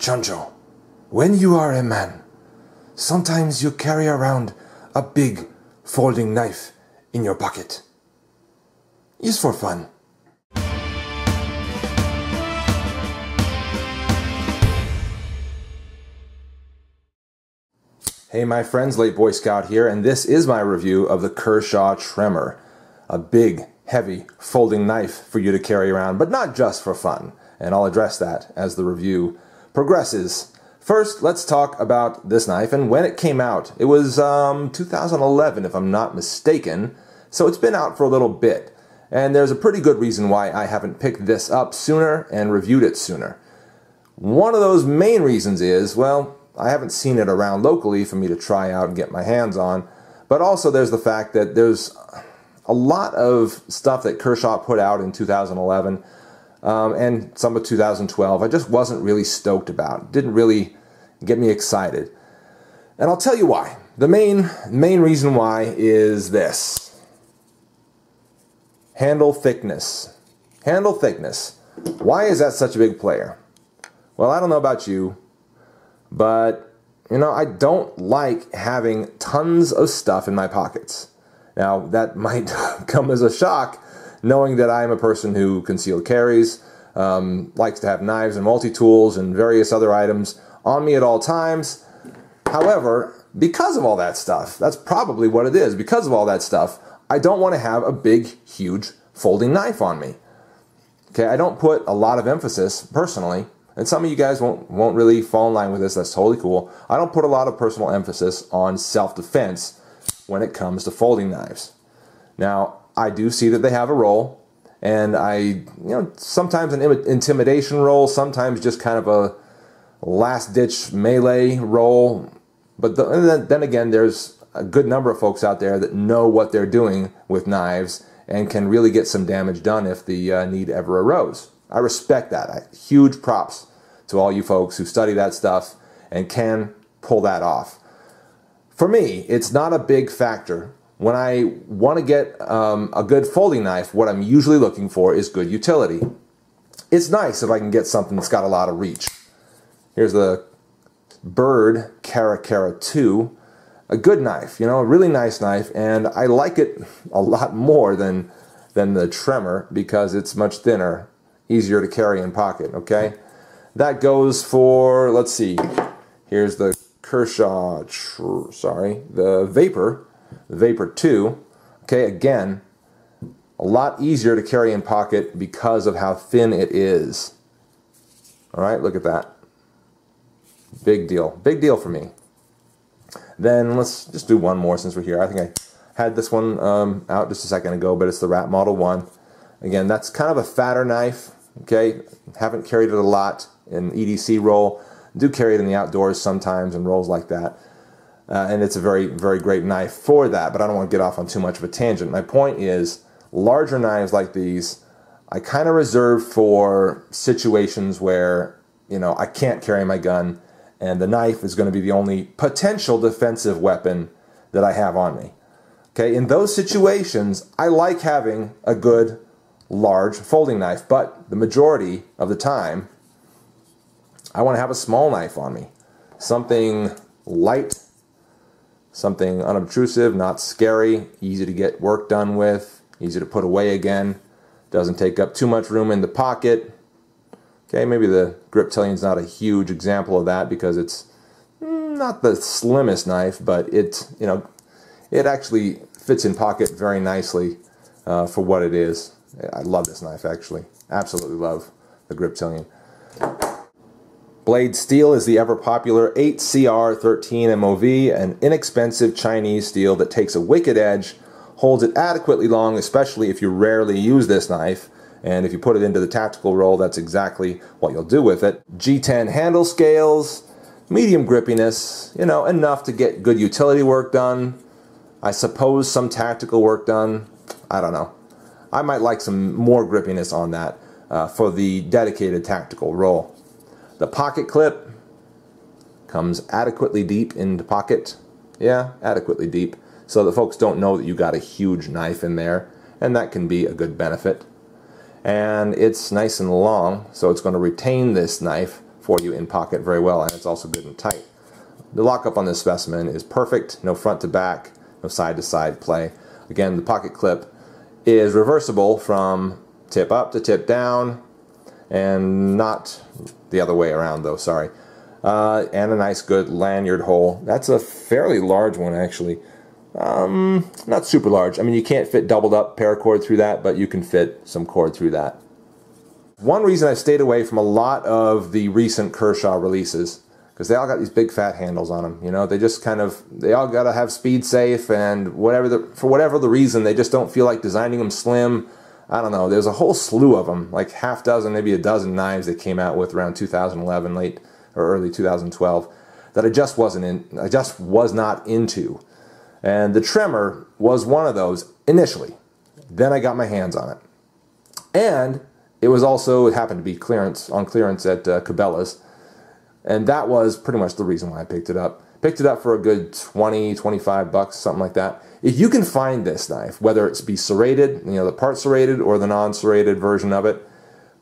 Choncho, when you are a man, sometimes you carry around a big folding knife in your pocket. It's for fun. Hey my friends, Late Boy Scout here, and this is my review of the Kershaw Tremor. A big, heavy, folding knife for you to carry around, but not just for fun. And I'll address that as the review progresses. First, let's talk about this knife and when it came out. It was 2011, if I'm not mistaken, so it's been out for a little bit. And there's a pretty good reason why I haven't picked this up sooner and reviewed it sooner. One of those main reasons is, well, I haven't seen it around locally for me to try out and get my hands on, but also there's the fact that there's a lot of stuff that Kershaw put out in 2011 and some of 2012 I just wasn't really stoked about. Didn't really get me excited. And I'll tell you why. The main reason why is this. Handle thickness. Handle thickness. Why is that such a big player? Well, I don't know about you, but you know, I don't like having tons of stuff in my pockets. Now, that might come as a shock, knowing that I'm a person who concealed carries, likes to have knives and multi-tools and various other items on me at all times. However, because of all that stuff, that's probably what it is. Because of all that stuff, I don't want to have a big, huge folding knife on me. Okay, I don't put a lot of emphasis, personally, and some of you guys won't really fall in line with this, that's totally cool. I don't put a lot of personal emphasis on self-defense when it comes to folding knives. Now, I do see that they have a role, and sometimes an intimidation role, sometimes just kind of a last-ditch melee role. But then again, there's a good number of folks out there that know what they're doing with knives and can really get some damage done if the need ever arose. I respect that. Huge props to all you folks who study that stuff and can pull that off. For me, it's not a big factor. When I want to get a good folding knife, what I'm usually looking for is good utility. It's nice if I can get something that's got a lot of reach. Here's the Bird Cara 2. A good knife, you know, a really nice knife, and I like it a lot more than the Tremor because it's much thinner, easier to carry in pocket, okay? That goes for, let's see, here's the Kershaw, the Vapor 2, okay, again, a lot easier to carry in pocket because of how thin it is. All right, look at that. Big deal for me. Then let's just do one more since we're here. I think I had this one out just a second ago, but it's the Rat Model 1. Again, that's kind of a fatter knife, okay? Haven't carried it a lot in EDC roll. Do carry it in the outdoors sometimes in rolls like that. And it's a very, very great knife for that, but I don't want to get off on too much of a tangent. My point is, larger knives like these, I kind of reserve for situations where, you know, I can't carry my gun, and the knife is going to be the only potential defensive weapon that I have on me. Okay, in those situations, I like having a good, large folding knife, but the majority of the time, I want to have a small knife on me. Something light, something unobtrusive, not scary, easy to get work done with, easy to put away again, doesn't take up too much room in the pocket. Okay, maybe the Griptilian's not a huge example of that because it's not the slimmest knife, but it actually fits in pocket very nicely for what it is. I love this knife, actually. Absolutely love the Griptilian. Blade steel is the ever-popular 8CR13 MOV, an inexpensive Chinese steel that takes a wicked edge, holds it adequately long, especially if you rarely use this knife, and if you put it into the tactical roll, that's exactly what you'll do with it. G10 handle scales, medium grippiness, you know, enough to get good utility work done. I suppose some tactical work done. I don't know. I might like some more grippiness on that for the dedicated tactical roll. The pocket clip comes adequately deep into pocket. Yeah, adequately deep. So that folks don't know that you got a huge knife in there, and that can be a good benefit. And it's nice and long, so it's going to retain this knife for you in pocket very well, and it's also good and tight. The lockup on this specimen is perfect, no front to back, no side to side play. Again, the pocket clip is reversible from tip up to tip down, and not the other way around though, sorry. And a nice good lanyard hole. That's a fairly large one actually. Not super large. I mean, you can't fit doubled up paracord through that, but you can fit some cord through that. One reason I stayed away from a lot of the recent Kershaw releases, because they all got these big fat handles on them, you know, they just kind of, they all got to have speed safe, and for whatever the reason, they just don't feel like designing them slim. I don't know, there's a whole slew of them, like half dozen, maybe a dozen knives they came out with around 2011, late or early 2012, that I just was not into. And the Tremor was one of those initially. Then I got my hands on it. And it was also, it happened to be on clearance at Cabela's. And that was pretty much the reason why I picked it up. Picked it up for a good 20, 25 bucks, something like that. If you can find this knife, whether it's be serrated, you know, the part serrated or the non-serrated version of it,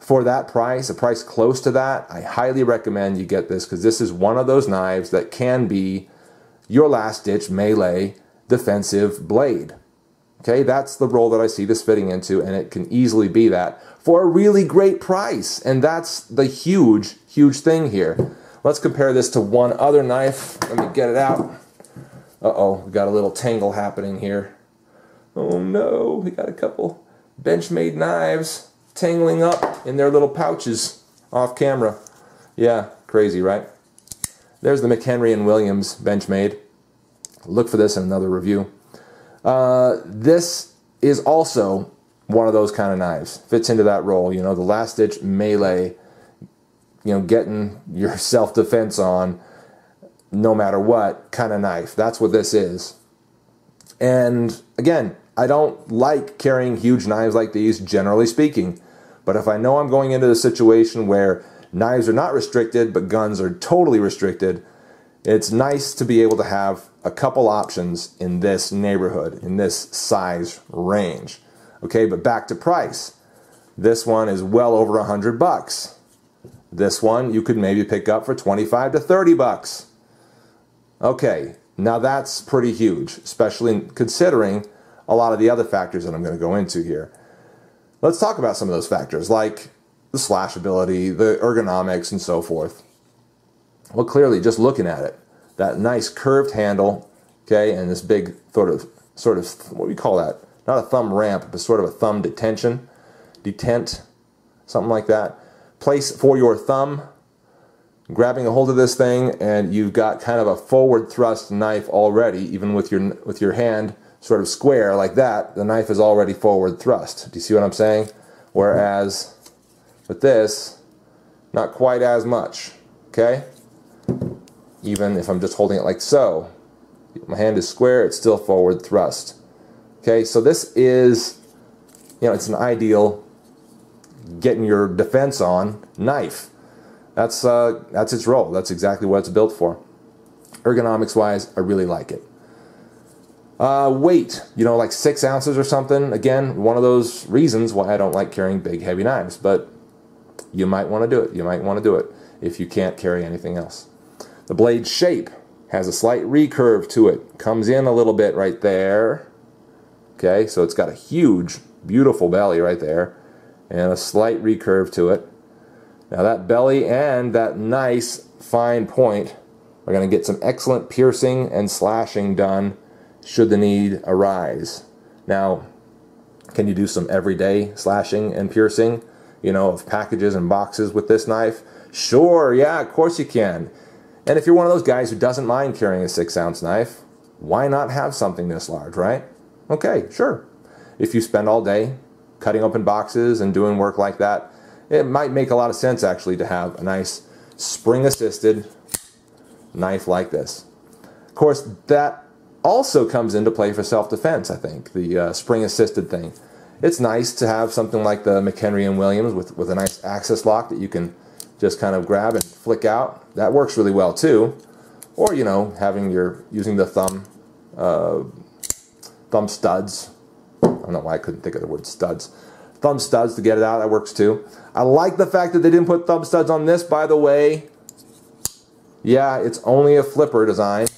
for that price, a price close to that, I highly recommend you get this, because this is one of those knives that can be your last-ditch melee defensive blade. Okay, that's the role that I see this fitting into, and it can easily be that for a really great price. And that's the huge, huge thing here. Let's compare this to one other knife. Let me get it out. Uh-oh, we got a little tangle happening here. Oh no, we got a couple Benchmade knives tangling up in their little pouches off camera. Yeah, crazy, right? There's the McHenry & Williams Benchmade. Look for this in another review. This is also one of those kind of knives. Fits into that role, you know, the last-ditch melee, you know, getting your self-defense on no matter what kind of knife. That's what this is. And again, I don't like carrying huge knives like these, generally speaking. But if I know I'm going into a situation where knives are not restricted, but guns are totally restricted, it's nice to be able to have a couple options in this neighborhood, in this size range. Okay, but back to price. This one is well over $100. This one you could maybe pick up for 25 to 30 bucks. Okay, now that's pretty huge, especially considering a lot of the other factors that I'm going to go into here. Let's talk about some of those factors, like the slashability, the ergonomics, and so forth. Well, clearly, just looking at it, that nice curved handle, okay, and this big sort of, what do you call that? Not a thumb ramp, but sort of a thumb detent, something like that. Place for your thumb, grabbing a hold of this thing, and you've got kind of a forward thrust knife already, even with your hand sort of square like that, the knife is already forward thrust. Do you see what I'm saying? Whereas with this, not quite as much, okay? Even if I'm just holding it like so, my hand is square, it's still forward thrust. Okay, so this is, you know, it's an ideal getting your defense on knife. That's its role. That's exactly what it's built for. Ergonomics wise, I really like it. Weight, you know, like 6 ounces or something. Again, one of those reasons why I don't like carrying big, heavy knives. But you might want to do it. You might want to do it if you can't carry anything else. The blade shape has a slight recurve to it. Comes in a little bit right there. Okay, so it's got a huge, beautiful belly right there, and a slight recurve to it. Now that belly and that nice fine point are going to get some excellent piercing and slashing done should the need arise. Now, can you do some everyday slashing and piercing, you know, of packages and boxes with this knife? Sure, yeah, of course you can. And if you're one of those guys who doesn't mind carrying a 6-ounce knife, why not have something this large, right? Okay, sure. If you spend all day cutting open boxes and doing work like that, it might make a lot of sense actually to have a nice spring-assisted knife like this. Of course, that also comes into play for self-defense, I think, the spring-assisted thing. It's nice to have something like the McHenry & Williams with a nice axis lock that you can just kind of grab and flick out. That works really well too. Or, you know, using the thumb studs. I don't know why I couldn't think of the word studs. thumb studs to get it out. That works too. I like the fact that they didn't put thumb studs on this, by the way. Yeah, it's only a flipper design,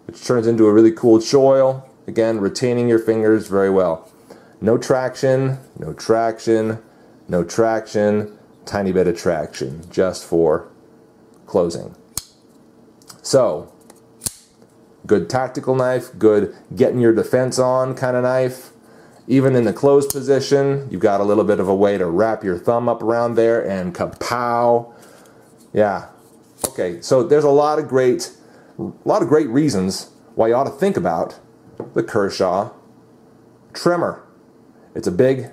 which turns into a really cool choil. Again, retaining your fingers very well. No traction, no traction, no traction, tiny bit of traction, just for closing. So, good tactical knife, good getting your defense on kind of knife. Even in the closed position, you've got a little bit of a way to wrap your thumb up around there and kapow. Yeah. Okay, so there's a lot of great reasons why you ought to think about the Kershaw Tremor. It's a big,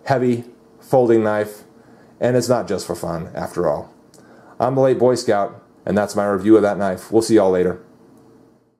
heavy, folding knife, and it's not just for fun, after all. I'm the Late Boy Scout, and that's my review of that knife. We'll see y'all later.